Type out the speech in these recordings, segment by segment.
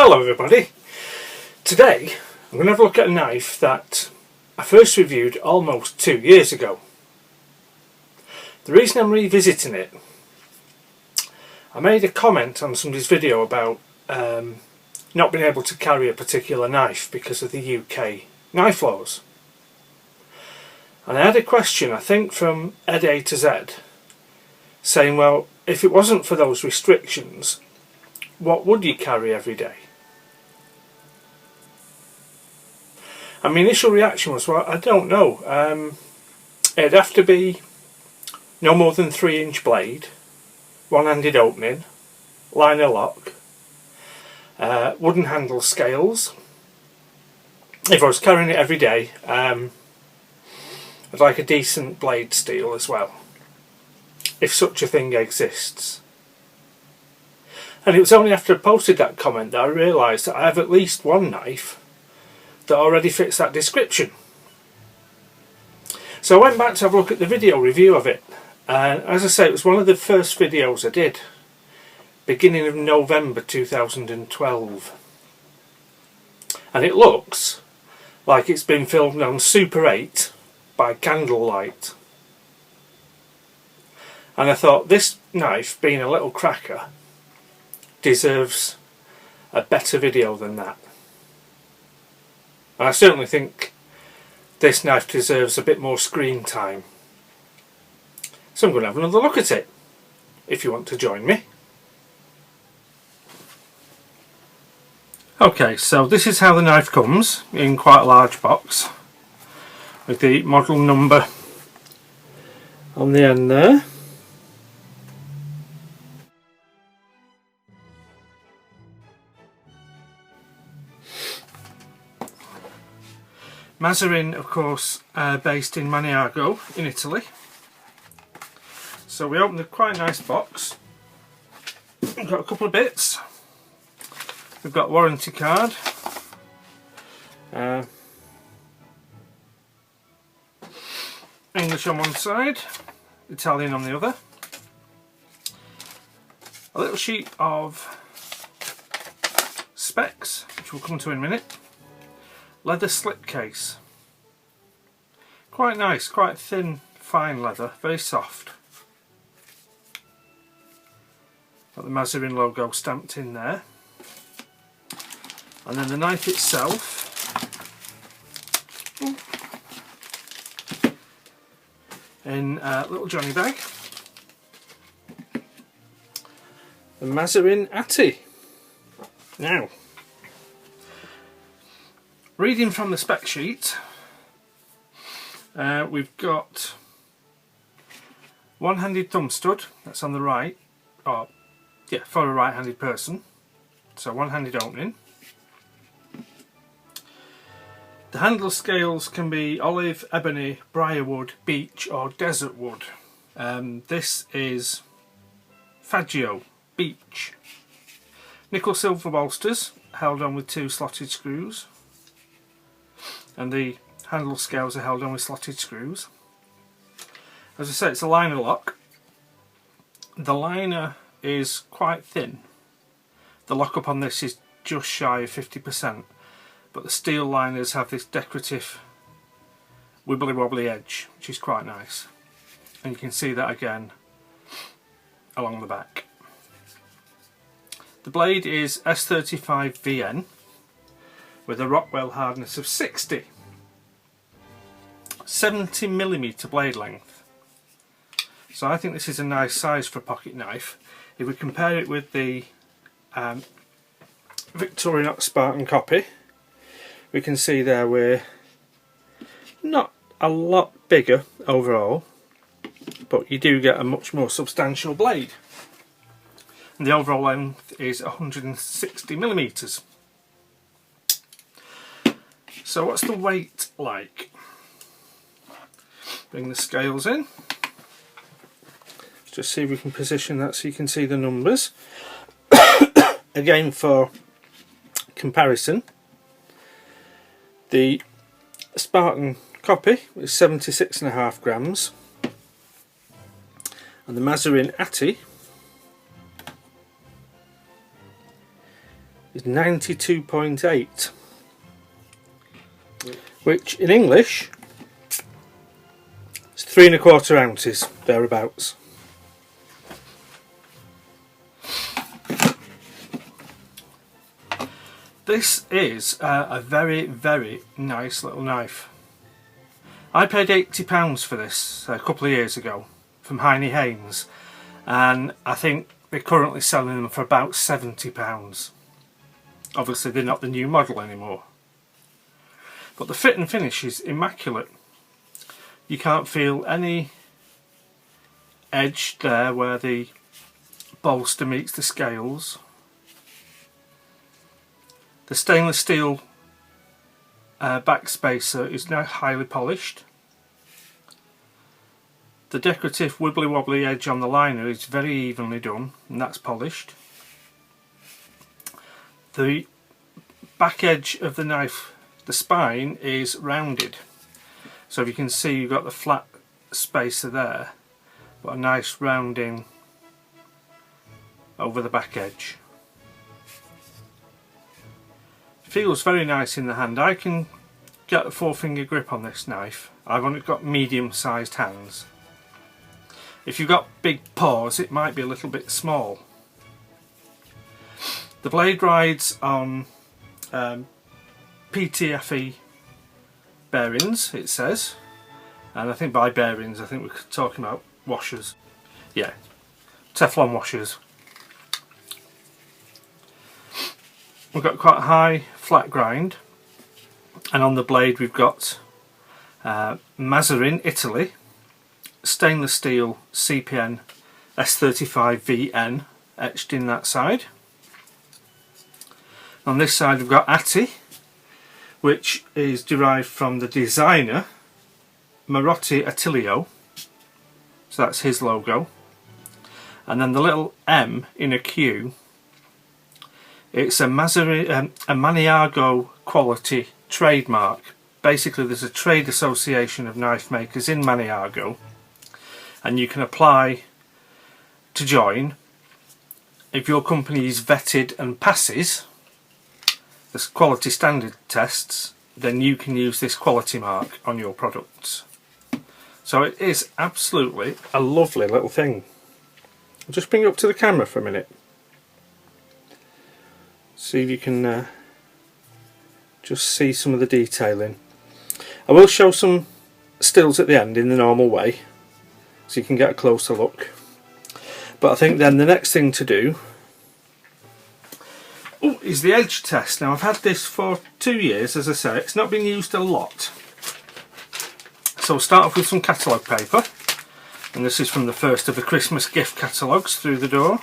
Hello everybody. Today I'm going to have a look at a knife that I first reviewed almost 2 years ago. The reason I'm revisiting it, I made a comment on somebody's video about not being able to carry a particular knife because of the UK knife laws. And I had a question, I think from Ed A to Z, saying, well, if it wasn't for those restrictions, what would you carry every day? And my initial reaction was, well, I don't know. It'd have to be no more than 3-inch blade, one-handed opening, liner lock, wooden handle scales. If I was carrying it every day, I'd like a decent blade steel as well, if such a thing exists. And it was only after I posted that comment that I realised that I have at least one knife that already fits that description. So I went back to have a look at the video review of it, and as I say, it was one of the first videos I did, beginning of November 2012, and it looks like it's been filmed on Super 8 by candlelight. And I thought, this knife, being a little cracker, deserves a better video than that. And I certainly think this knife deserves a bit more screen time. So I'm going to have another look at it, if you want to join me. Okay, so this is how the knife comes, in quite a large box, with the model number on the end there. Maserin, of course, based in Maniago in Italy. So we opened a quite nice box. We've got a couple of bits. We've got warranty card. English on one side, Italian on the other. A little sheet of specs, which we'll come to in a minute. Leather slip case. Quite nice, quite thin, fine leather, very soft. Got the Maserin logo stamped in there. And then the knife itself. In a little Johnny bag. The Maserin Atti. Now, reading from the spec sheet, we've got one-handed thumb stud, that's on the right, or yeah, for a right-handed person, so one-handed opening. The handle scales can be olive, ebony, briarwood, beech or desert wood. This is Faggio, beech. Nickel silver bolsters, held on with 2 slotted screws. And the handle scales are held on with slotted screws. As I say, it's a liner lock. The liner is quite thin. The lockup on this is just shy of 50%, but the steel liners have this decorative wibbly wobbly edge, which is quite nice. And you can see that again along the back. The blade is S35VN with a Rockwell hardness of 60. 70mm blade length. So I think this is a nice size for a pocket knife. If we compare it with the Victorinox Spartan copy, we can see there we're not a lot bigger overall, but you do get a much more substantial blade. And the overall length is 160mm. So what's the weight like? Bring the scales in. Just see if we can position that so you can see the numbers. Again, for comparison, the Spartan copy is 76.5 grams and the Maserin Atti is 92.8, which in English is 3 1/4 ounces, thereabouts. This is a very, very nice little knife. I paid £80 for this a couple of years ago from Heine Haynes, and I think they're currently selling them for about £70. Obviously they're not the new model anymore, but the fit and finish is immaculate. You can't feel any edge there where the bolster meets the scales. The stainless steel back spacer is now highly polished. The decorative wibbly wobbly edge on the liner is very evenly done, and that's polished. The back edge of the knife, the spine, is rounded. So if you can see, you've got the flat spacer there, but a nice rounding over the back edge. Feels very nice in the hand. I can get a 4-finger grip on this knife. I've only got medium sized hands. If you've got big paws, it might be a little bit small. The blade rides on PTFE bearings, it says, and I think by bearings I think we're talking about washers. Yeah, Teflon washers. We've got quite a high flat grind, and on the blade we've got Maserin Italy stainless steel CPN S35VN etched in that side. On this side we've got Atti, which is derived from the designer Maserin Atti, so that's his logo, and then the little M in a Q, it's a Maniago quality trademark. Basically there's a trade association of knife makers in Maniago, and you can apply to join. If your company is vetted and passes the quality standard tests, then you can use this quality mark on your products. So it is absolutely a lovely little thing. I'll just bring it up to the camera for a minute. See if you can just see some of the detailing. I will show some stills at the end in the normal way so you can get a closer look, but I think then the next thing to do is the edge test. Now I've had this for 2 years, as I say. It's not been used a lot, so we'll start off with some catalogue paper, and this is from the first of the Christmas gift catalogues through the door.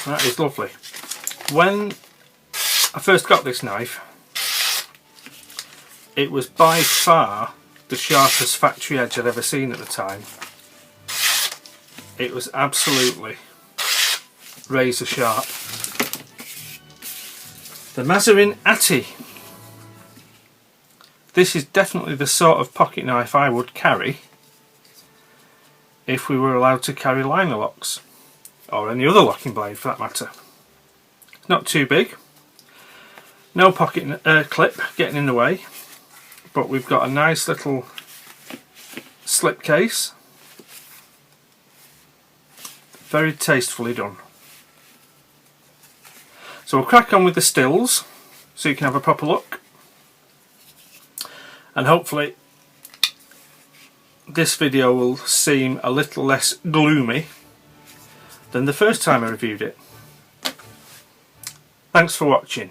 That is lovely. When I first got this knife, it was by far the sharpest factory edge I'd ever seen at the time. It was absolutely razor sharp. The Maserin Atti. This is definitely the sort of pocket knife I would carry if we were allowed to carry liner locks, or any other locking blade for that matter. It's not too big, no pocket clip getting in the way, but we've got a nice little slip case, very tastefully done. So we'll crack on with the stills so you can have a proper look, and hopefully this video will seem a little less gloomy than the first time I reviewed it. Thanks for watching.